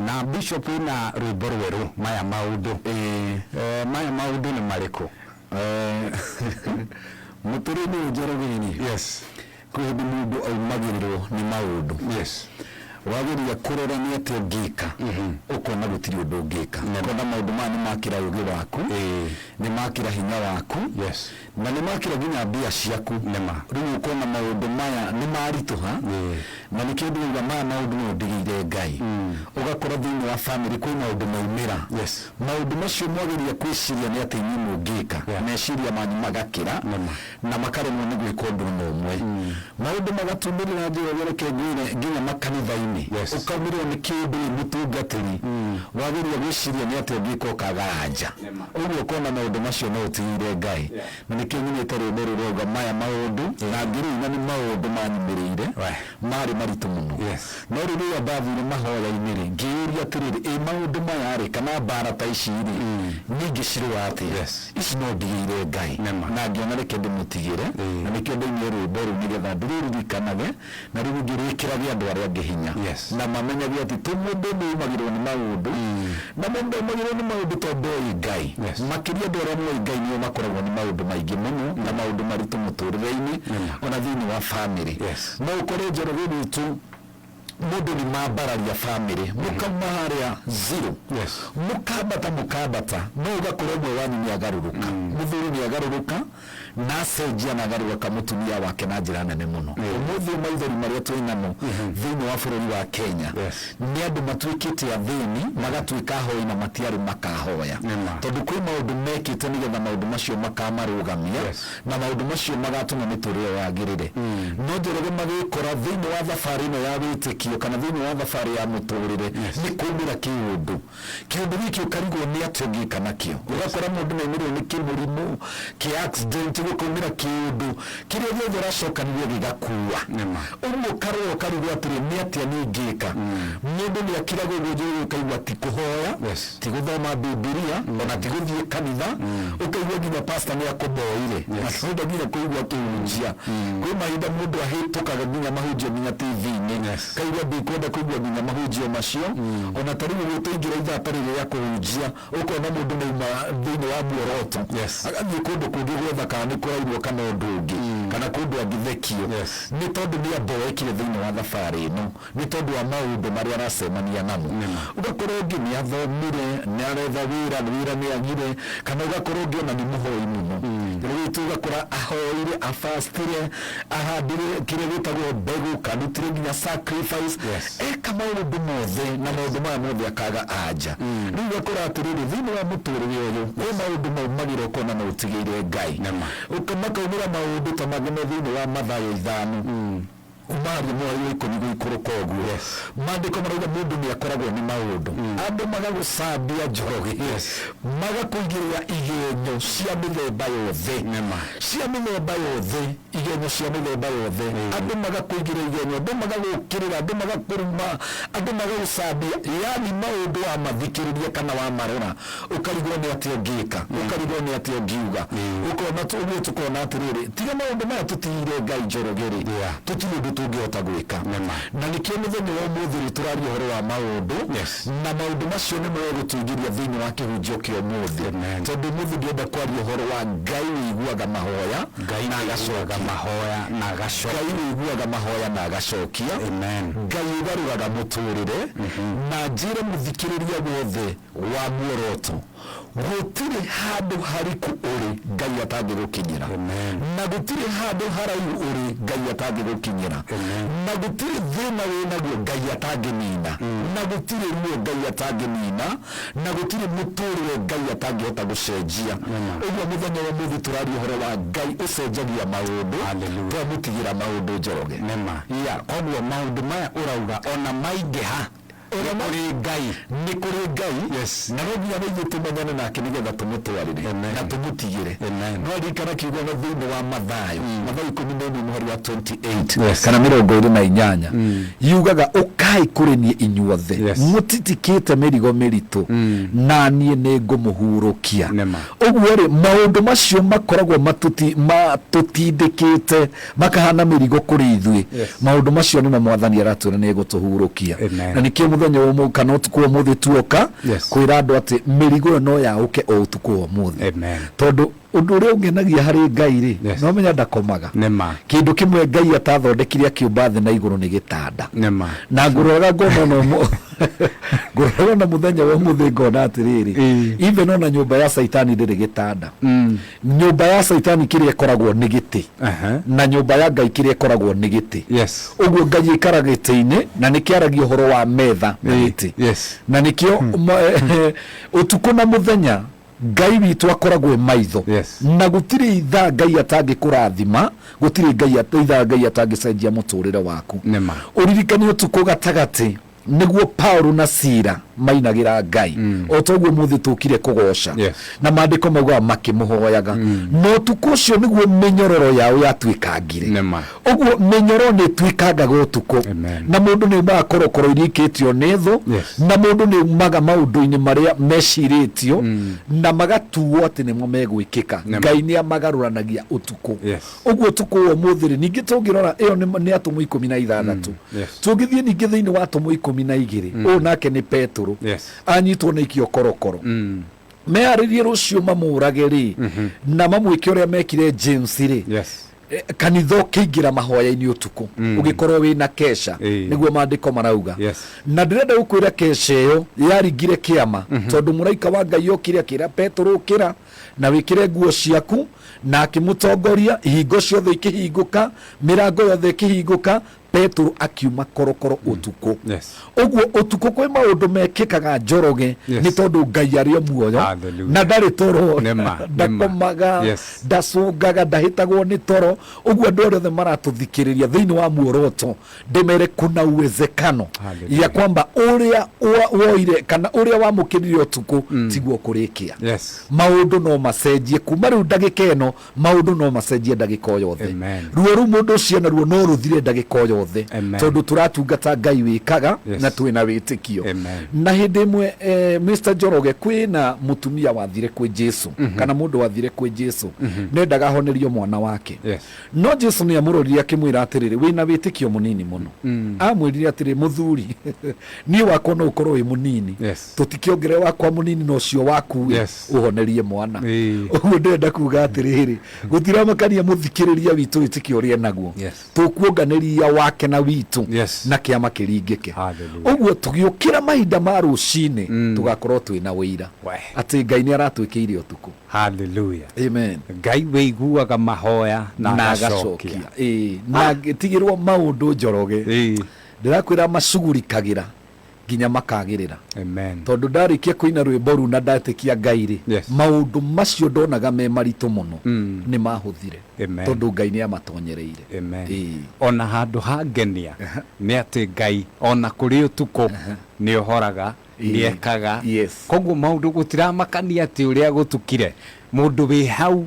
na Bishop na rwimbo rweru maya maundu maya maundu ni mariko muturini ujerogini yes kuhindi mundu aumagirirwo ni maundu yes wageria kurora ni ati ungika ukona gutiri undu ungika ukona maundu ma ni makira ugi waku ni makira hinya waku yes na ni makira ginya mbia ciaku nema riu ukona maundu maya ni marituha na ni kindu uga maya maundu no ndigire Ngai ugakora thini wa family kwina maundu maumira yes maundu macio mwageria kwiciria ni ati nyinyi mungika meciria manyu magakira na makaremwo ni gwika undu nomwe maundu magatumirira njira gereke nginya makanitha-ini ukamirwo ni kindu mutungatiri wageria gwiciria ni ati ungika ukaganja uguo ukona maundu macio no utigire Ngai na nikio nyinite rwimbo ruroga maya maundu na ngirina ni maundu manyumirire mari maritu muno no riria ndathire mahoya-ini ri ngiuria atiriri maundu maya ri kana mbara ta ici ri ningi cirwa ati ici no ndigire Ngai na ngiona reke ndimutigire na nikio ndinye rwimbo ru nigetha ndiririkanage na riu ngirikiragia andu aria angi hinya na mamenyagia ati tumundu ni umagirwo ni maundu na mundu umagirwo ni maundu tondu Ngai makiria andu aria moi Ngai ni makoragwo ni maundu maingi muno na maundu maritu muturire-ini ona thini wa family no ukore njorogeni tu mundu ni mambararia family mukamaharia zero mukambata no ugakora mwe wanyu ni agaruruka muthuri ni agaruruka na cenjia na agaruruka mutumia wake na njira nene muno umuthi maithori maria twinamo thini wa bururi wa Kenya ni andu matwikite athini magatuika hoi na matiari makahoya tondu kwi maundu mekite nigetha maundu macio makamarugamia na maundu macio magatuma miturire yagirire no njoroge magikora thini wa thabari ino ya witikio kana thini wa thabari ya muturire ni kumira kiundu giki ukarigwo ni atungika nakio ugakora mundu naimirwo ni kimurimu ki accident gukumira kiundu kiria giothe racokanire gigakuwa umukarwo ukarigwo atiri ni atia ningika mundu ni akirago gujuru ukaigwa ti kuhoya ti guthoma Biblia ona ti guthie kanitha ukaigwa nginya pastor ni akuboire asoda nginya kuigwa kiunjia kwi mahinda mundu ahitukaga nginya mahunjio nginya TV-ini kaigwa ndikwenda kuigwa nginya mahunjio macio ona tarimu gutuingira itha tarire ya kuhunjia ukona mundu nauma thini wa muoroto agathie kundu kungi gwetha kana ni kurairwo kana undu ungi kana kundu angithekio ni tondu ni aboekire thini wa thabari ino ni tondu wa maundu maria aracemania namo ugakora ungi ni athomire ni aretha wira ni agire kana ugakora ungi ona ni muhoi muno riu tu ugakora ahoire afastire ahandire kire gitagwo mbegu kanutire nginya sacrifice kama maundu mothe na maundu maya mothe akaga anja riu ugakora atiriri thini wa muturire uyu kwi maundu maumagire kona na utigire Ngai ukamakaumira maundu ta magene thini wa Mathayo 5 umari mwa yuko ni guikuruka oguo mandiko marauga mundu ni akoragwo ni maundu andu magagucambia njoroge magakuigirira igenyo cia mithemba yothe igenyo cia mithemba yothe andu magakuigirira igenyo andu magagukirira andu magakuruma andu magagucambia yani maundu wa mathikiriria kana wa marora ukarigwo ni ati ungika ukarigwo ni ati ungiuga ukona tu uguo tukona atiriri tiga maundu maya tutire Ngai njorogeri tutire tungihota gwika na nikio muthenya wa umuthi turari uhoro wa maundu na maundu macio ni mwe gutungiria thini wa kihunjio kio muthi tondu muthi ndienda kwaria uhoro wa Ngai wiguaga mahoya na agacoka Ngai agacokia Ngai ugarugaga muturire na njire muthikiriria wothe wa muoroto gutire handu hariku uri Ngai atangirukinyira na gutire handu haraihu uri Ngai atangirukinyira na gutire thina winaguo Ngai atanginina na gutire ruo Ngai atanginina na gutire muturire Ngai atangihota gucenjia uguo muthenya wa muthi turari uhoro wa Ngai ucenjagia maundu twamutigira maundu njoroge koguo maundu maya urauga ona maingiha kuri Ngai ni kuri Ngai na rogia ni tumenyane nake nigetha tumutwarire na tumutigire no rikana kiugo na thini wa Mathayo 14 muhari wa 28 kana 28 yugaga ukai kuri ni inyuothe mutitikite mirigo miritu na nie ni ngumuhurukia uguo ri maundu macio makoragwo matutindikite makahana mirigo kuri ithui maundu macio ni Mwathani aratwira ni gutuhurukia na nikio muthenya wa mu kana utuku wa muthi tuoka kwira andu ati mirigo no ya uke o utuku wa muthi tondu undu uria ungenagia hari Ngai ri no menya ndakomaga kindu kimwe Ngai atathondekire akiumba thi na iguru ni gitanda na nguroraga ngona no nguroraga muthenya wa muthi ngona atiriri even ona nyumba ya Saitani ndiri gitanda nyumba ya Saitani kiria ikoragwo ni giti na nyumba ya Ngai kiria ikoragwo ni giti uguo Ngai ikaraga giti-ini na nikiaragia uhoro wa metha na giti na nikio utuku na muthenya Ngai witu akoragwo maitho na gutiri itha Ngai atangikurathima gutiri Ngai atangicenjia muturire waku uririkani utuku gatagati niguo Paulo na Sila mainagira Ngai otoguo muthi tukire kugoca na mandiko mauga makimuhoyaga no tukucio niguo menyororo yao yatwikangire oguo menyoro ni twikanga gutuko na mundu ni makorokoro irikitio netho na mundu ni maga maundu-ini maria meshiritio na magatuo ati nimo megwikika Ngai ni amagaruranagia utuko oguo tuko wo muthiri ningi tungirora iyo ni atumu 16 tungithie ningi thiini wa atumu 12 o nake ni Petro anyitwo na ikio korokoro mearirie rucio mamurage ri na mamwike uria mekire James ri kanitho kiingira mahoya-ini utuku ugikorwo wina kesha niguo mandiko marauga na ndirenda gukwira kesha iyo yaringire kiama tondu muraika wa Ngai okire akira Petro ukira na wikire nguo ciaku na akimutongoria ihingo ciothe ikihinguka mirango yothe ikihinguka Petro akiuma korokoro utuku oguo utuku kwe maundu mekikaga njoroge ni tondu Ngai ari muoyo na ndari toro ndakomaga ndacungaga ndahitagwo ni toro oguo andu othe maratuthikiriria thiini wa muoroto ndemere kuna uwezekano ya kwamba uria woire kana uria wamukirire utuku tiguo kurikia maundu no macenjie kuma riu ndagika ino maundu no macenjie ndagika o yothe ruo ru mundu ucio na ruo no ruthire ndagika o yothe tondu turatungata Ngai wikaga na twina witikio na hindi imwe Mr. Njoroge kwina mutumia wathire kwi Jesu kana mundu wathire kwi Jesu nendaga honerio mwana wake no Jesu ni amurorire akimwira atiriri wina witikio munini muno amwirire atiri muthuri ni wakwa no ukorwo wi munini tutikiongere wakwa munini no cio waku uhonerie mwana uguo ndenda kuga atiriri gutiramakania muthikiriria witu witikio rie naguo tukuonganiria wake na witu na kiama kiringike uguo tugiukira mahinda ma rucini tugakorwo twina wira ati Ngai ni aratwikiire utuku haleluya amen Ngai weiguaga mahoya na agacokia na tigirwo maundu Njoroge ndirakwira macugurikagira nginya makagirira tondu ndarikia kuina rwimbo ru na ndatikia Ngai ri maundu macio ndonaga me maritu muno ni mahuthire tondu Ngai ni amatonyereire ona handu hangenia ni ati Ngai ona kuri utuku ni uhoraga ni ekaga koguo maundu gutiramakania ati uria gutukire mundu wi hau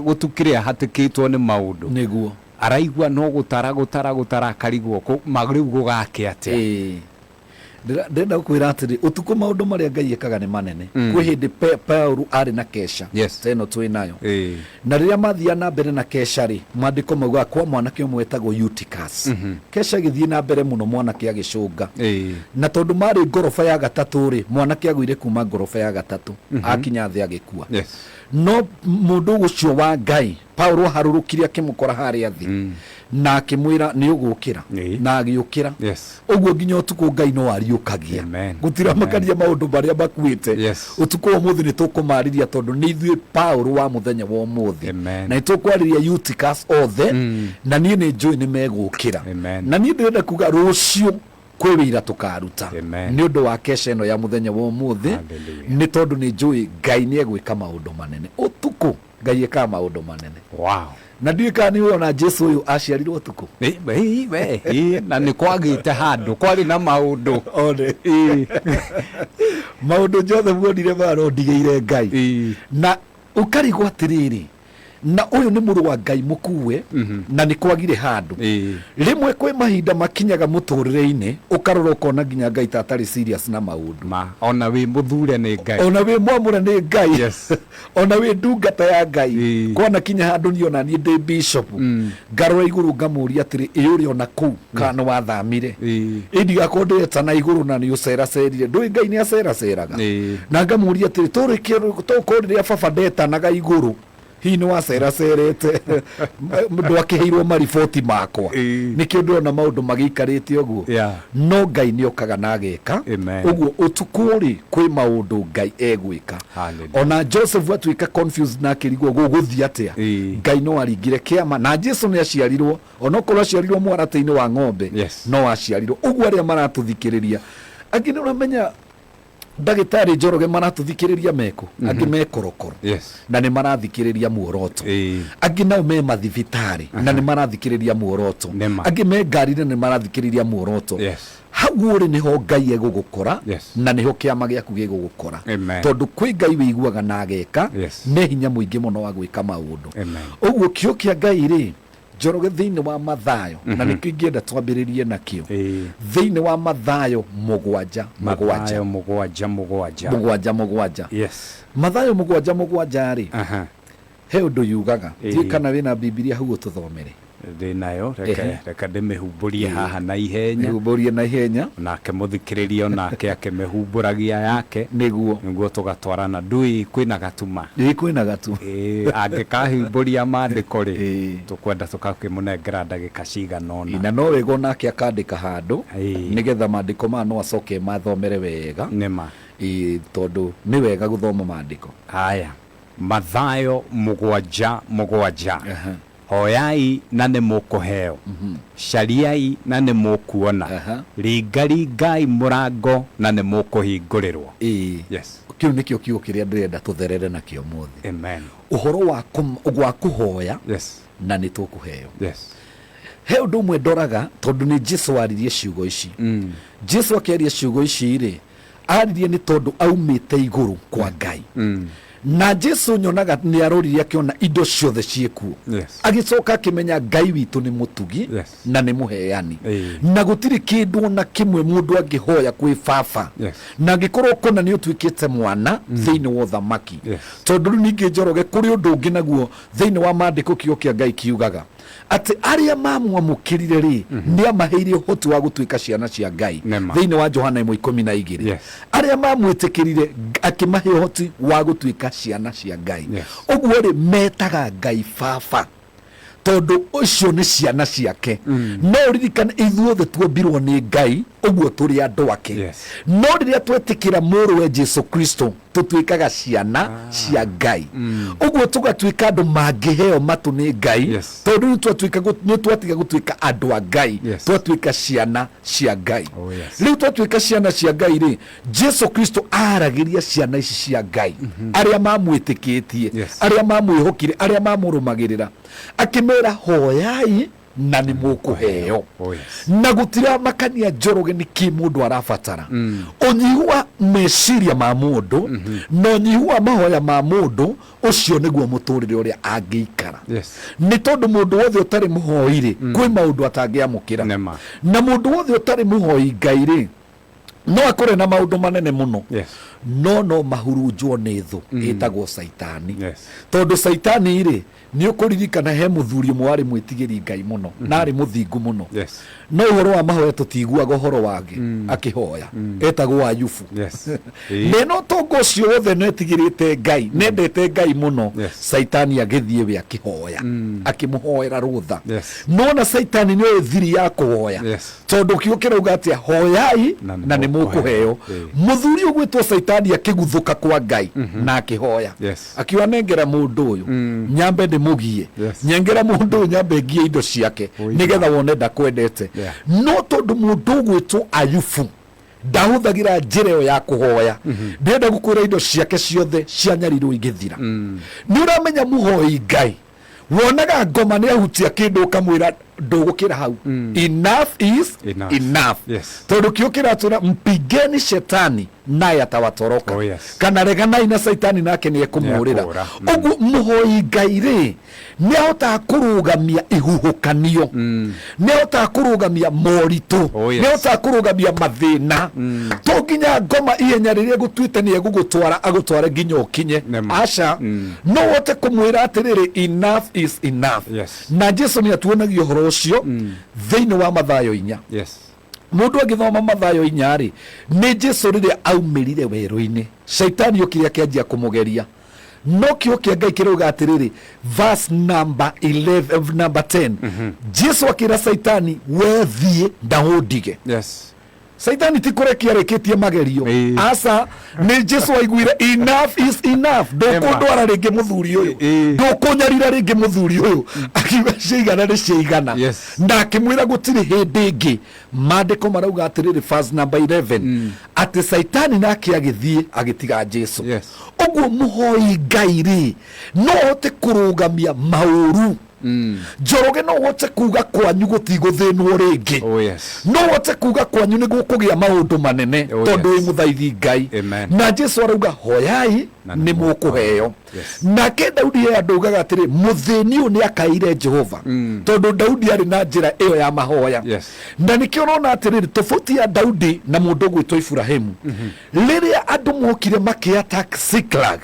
gutukire hatikitwo ni maundu niguo araigua no gutara karigwo magriu gugake ate ndenda kwira atiri utuku maundu maria Ngai ekaga ni manene kwi hindi Paulo ari na kesha teno twinayo na riria mathia na mbere na kesha ri mandiko mauga kwa mwanake umwe etagwo Eutychus kesha githie na mbere muno mwanake agicunga na tondu mari ngorofa ya gatatu ri mwanake agwire kuma ngorofa ya gatatu akinya thi agikua no mundu ucio wa Ngai Paulo harurukire akimukora haria thi na akimwira ni ugukira na agiukira uguo nginya utuku Ngai no ariukagia gutiramakania maundu maria makuite utuku wa muthi ni tukumariria tondu ni ithui Paulo wa muthenya wa umuthi na itukwariria Eutychus othe na nie ni njui ni megukira na nie ndirenda kuga rucio kwi wira tukaruta ni undu wa kesha ino ya muthenya wa umuthi ni tondu ni njui Ngai ni egwika maundu manene utuku Ngai eka maundu manene na ndika ni wona Jesu uyu aciarirwo utuku na ni kwagite handu kwari na maundu maundu jothe muonire maro ndigeire Ngai na ukarigwo atiriri na uyu ni muru wa Ngai mukue na ni kwagire handu rimwe kwe mahinda makinyaga muturire-ini ukarora ukona nginya Ngai tatari serious na maundu ona wi muthure ni Ngai ona wi mwamura ni Ngai ona wi ndungata ya Ngai kwana kinya handu ni ona ni ndi bishop ngarora iguru ngamuria atiri iyuri ona ku kana wathamire indi gakonde tana iguru na ni ucera cerire ndui Ngai ni acera ceraga na ngamuria atiri turikiro tukorire baba ndetanaga iguru hii ni wacera cerete mundu akiheirwo mariboti makwa nikio ndona maundu magikarite uguo no Ngai ni okaga na ageka uguo utukuri kwi maundu Ngai egwika ona Joseph atuika confused na kirigwo guguthi atia Ngai no aringire kiama na Jesu ni aciarirwo ona korwo aciarirwo mwarate-ini wa ng'ombe no aciarirwo uguo aria maratuthikiriria angine uramenya ndagitari Njoroge maratuthikiriria meko angi mekorokoro na ni marathikiriria muoroto angi nao me mathibitari na ni marathikiriria muoroto angi me ngari-ini ni marathikiriria muoroto hau uri niho Ngai egugukora na niho kiama giaku gigugukora tondu kwi Ngai wiguaga na ageka ne hinya muingi muno wa gwika maundu uguo kio kia Ngai ri Njoroge thiini wa Mathayo na nikio ingienda twambiririe nakio thiini wa Mathayo mugwanja Mathayo mugwanja ri he undu yugaga ti kana wina Biblia hau tuthomere ndinayo reka ndimihumburie haha na ihenya nake muthikiriria nake akimihumburagia yake niguo tugatwarana ndui kwina gatuma angikahumburia mandiko ri tukwenda tukakimunengera ndagika ciganona na no wego nake akandika handu nigetha mandiko ma no acoke mathomere wega nima tondu ni wega guthoma mandiko haya Mathayo mugwanja hoyai na nĩ mũkũheo cariai na nĩ mũkuona ringai mũrango na nĩ mũkũhingũrĩrwo kiu nikio kiugo kiria ndirenda tutherere nakio muthi amen uhoro wa kuhoya na nĩ tũkũheo he undu umwe ndoraga tondu ni Jesu aririe ciugo ici Jesu akiaria ciugo ici ri aririe ni tondu aumite iguru kwa Ngai na Jesu nyonaga ni aroririe akiona indo ciothe ciekuo agicoka akimenya Ngai witu ni mutugi na ni muheani na gutiri kindu na kimwe mundu angihoya kwi baba na gikorwo kona ni utwikite mwana thiini wa thamaki tondu ningi Njoroge kuri undu ungi naguo thiini wa mandiko kio kia Ngai kiugaga ati aria mamwamukirire ri ni amaheire uhoti wa gutwika ciana cia Ngai thiini wa Johana 1:12 aria mamwitikirire akimahe uhoti wa gutwika ciana cia Ngai uguo ri metaga Ngai baba tondu ucio ni ciana ciake no ririkana ithuothe tuombirwo ni Ngai uguo turi andu ake no riria twetikira muru we Jesu Kristo tutwikaga ciana cia Ngai uguo tugatwika andu mangiheo matu ni Ngai tondu ni twatiga gutwika andu a Ngai twatwika ciana cia Ngai riu twatwika ciana cia Ngai ri Jesu Kristo aragiria ciana ici cia Ngai aria mamwitikitie aria mamwihokire aria mamurumagirira akimera hoyai na ni mukuheo na gutira makania Njoroge ni ki mundu arabatara unyihua meciria ma mundu no nyihua mahoya ma mundu ucio niguo muturire uria angiikara ni tondu mundu wothe utari muhoire kwi maundu atangiamukira na mundu wothe utari muhoi Ngai ri no akore na maundu manene muno no mahurunjwo ni thu itagwo Saitani tondu Saitani ri ni ukuririkana he muthuri mwari mwitigiri Ngai muno na ari muthingu muno no uhoro wa mahoya tutiguaga uhoro wake akihoya etagwo Ayubu no tongo cio wothe netigirite Ngai nendete Ngai muno Saitani agithie we akihoya akimuhoera rutha no na Saitani ni thiri ya kuhoya tondu kiukira ugatia hoyai na ni mukuheo muthuri ugwitwo Saitani akiguthuka kwa Ngai na akihoya akiwa nengera mundu uyu nyambe mugie nyengera mundu nyambe ngie indo ciake nigetha wone ndakwendete no tondu mundu gwitwo Ayubu ndahuthagira njira yo ya kuhoya ndenda gukwira indo ciake ciothe cianyarirwo igithira ni uramenya muhoi Ngai wonaga ngoma ni ahutia kindu kamwira ndugukira hau enough is enough tondu kiukira tuna mpigeni shetani naye atawatoroka. Oh, yes. Kana reganai na Saitani nake ni ekumurira. Ugu muhoi Ngai ri ni ahota kurugamia ihuhukanio. Ni ahota kurugamia moritu. Oh, yes. Ni ahota kurugamia mathina. To nginya ngoma ihenya riria gutwite ni egugutwara agutware nginya ukinye. Aca no wote kumwira atiriri enough is enough. Yes. Na Jesu ni atuonagia horo ucio thiini wa Mathayo 4. Yes. Mundu agithoma Mathayo 4 ri ni Jesu riria aumirire weru-ini, Saitani ukire akianjia kumugeria, no kio kia Ngai kirauga atiriri verse number 11 number 10 Jesu akira Saitani we thie ndaundige. Yes. Saitani ti kurekia reketie magerio. Asa ni Jesu aiguire enough is enough. Ndukundwara ringi muthuri uyu, ndukunyarira ringi muthuri uyu, akiuga ciigana ni ciigana. Na akimwira gutiri hindi ingi. Maandiko marauga atiriri verse number 11 ati Saitani nake agithie agitiga Jesu. Uguo muhoi Ngai ri no hote kurugamia mauru. Njoroge no wote kuga kwanyu gutiguthinwo ringi. Oh, yes. No wote kuga kwanyu ni gukugia maundu manene tondu wi muthaithi Ngai. Na Jesu arauga hoyai ni mukuheo. Nake Daudi ye andugaga atiri muthini u ni akaire Jehova tondu Daudi ari na njira iyo ya mahoya. Na nikio urona atiri tofauti ya Daudi na mundu gwitwo Ibrahimu riria andu mokire makiattack Ziklag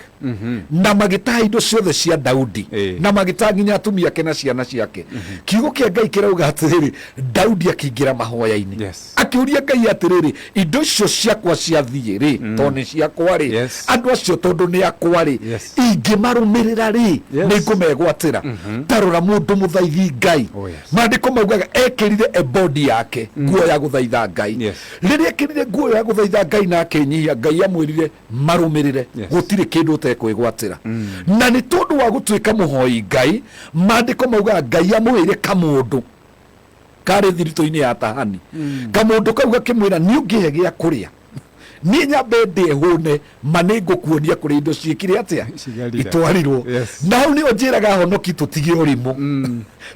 na magitaha indo ciothe cia Daudi na magitaha nginya atumia ake na ciana ciake, kiugo kia Ngai kirauga atiriri Daudi akiingira mahoya-ini akiuria Ngai atiriri indo icio ciakwa ciathie ri toni ciakwa ri andu acio tondu ni akwa ri ingimarumirira ri ni ngumegwatira. Tarora mundu muthaithi Ngai, maandiko maugaga ekirire ebodi yake nguo ya guthaitha Ngai. Riria ekirire nguo ya guthaitha Ngai na akinyihia, Ngai amwirire marumirire gutiri kindu utekwigwatira. Na ni tondu wa gutwika muhoi Ngai, maandiko maugaga Ngai amwire kamundu kari thirito-ini ya tahani. Kamundu kau gakimwira ni ungihe gia kuria ni nyambe ndihune maningo kuonia kuri indo ciikire atia itwarirwo. Na hau ni onjiraga honoki tutige urimu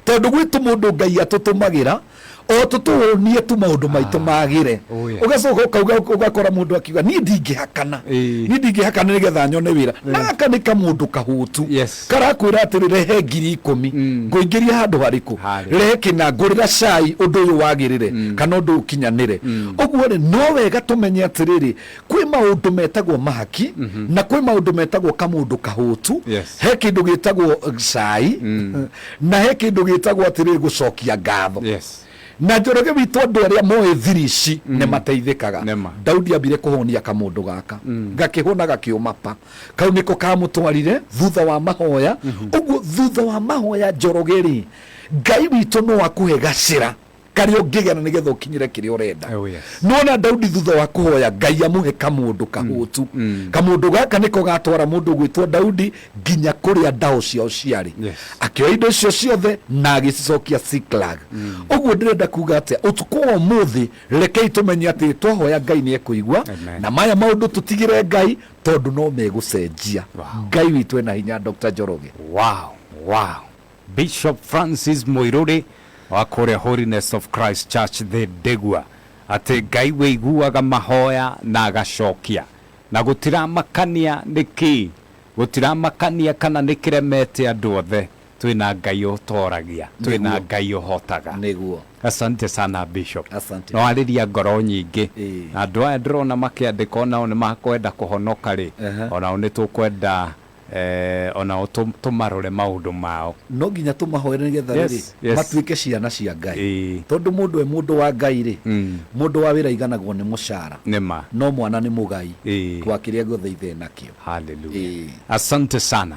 tondu gwitu mundu Ngai atutumagira o tutuonie tu maundu maitu magire. Ugacoka ukauga ugakora mundu akiuga ni ndingihakana nigetha nyone wira. Na aka ni kamundu kahutu karakwira atiri rehe 10,000 nguingiria handu hariku rehe kina ngurira cai undu uyu wagirire kana undu ukinyanire. Uguo ri no wega tumenye atiriri kwi maundu metagwo mahaki na kwi maundu metagwo kamundu kahutu. He kindu gitagwo cai na he kindu gitagwo atiriri gucokia ngatho. Na Njoroge witu andu aria moe thirici ne mateithikaga. Daudi ambire kuhonia kamundu gaka gakihona gakiumapa kau niko kamutwarire thutha wa mahoya. Uguo thutha wa mahoya Njoroge ri Ngai witu no akuhe gacira kario ngigana nigetha ukinyire kiria urenda. Nona Daudi thutha wa kuhoya Ngai amuhe kamundu kahutu. Kamundu gaka niko gatwara mundu gwitwo Daudi nginya kuria ndao ciao ciari. Akioya indo icio ciothe na agicicokia Ziklag. Uguo ndirenda kuga atia utuku wa muthi rekei tumenye ati twahoya Ngai ni ekuigwa na maya maundu tutigire Ngai tondu no megucenjia. Ngai witu ena hinya. Dr. Njoroge. Wow. Bishop Francis Muiruri wa kuria Holiness of Christ Church the Degua ati Ngai wiguaga mahoya na agacokia na gutiramakania niki gutiramakania kana nikiremete andu othe. Twina Ngai utoragia, twina Ngai uhotaga. Niguo. Asante sana Bishop. Asante. No ariria ngoro nyingi andu aya ndirona makiandika onao ni makwenda kuhonoka ri onao ni tukwenda ona tumarore maundu mao. No nginya tumahoere nigetha riri matuike ciana cia Ngai tondu mundu mundu wa Ngai ri mundu wa wira iganagwo ni mucara no mwana ni mugai kwa kiria guthaithe nakio. Hallelujah. Asante sana.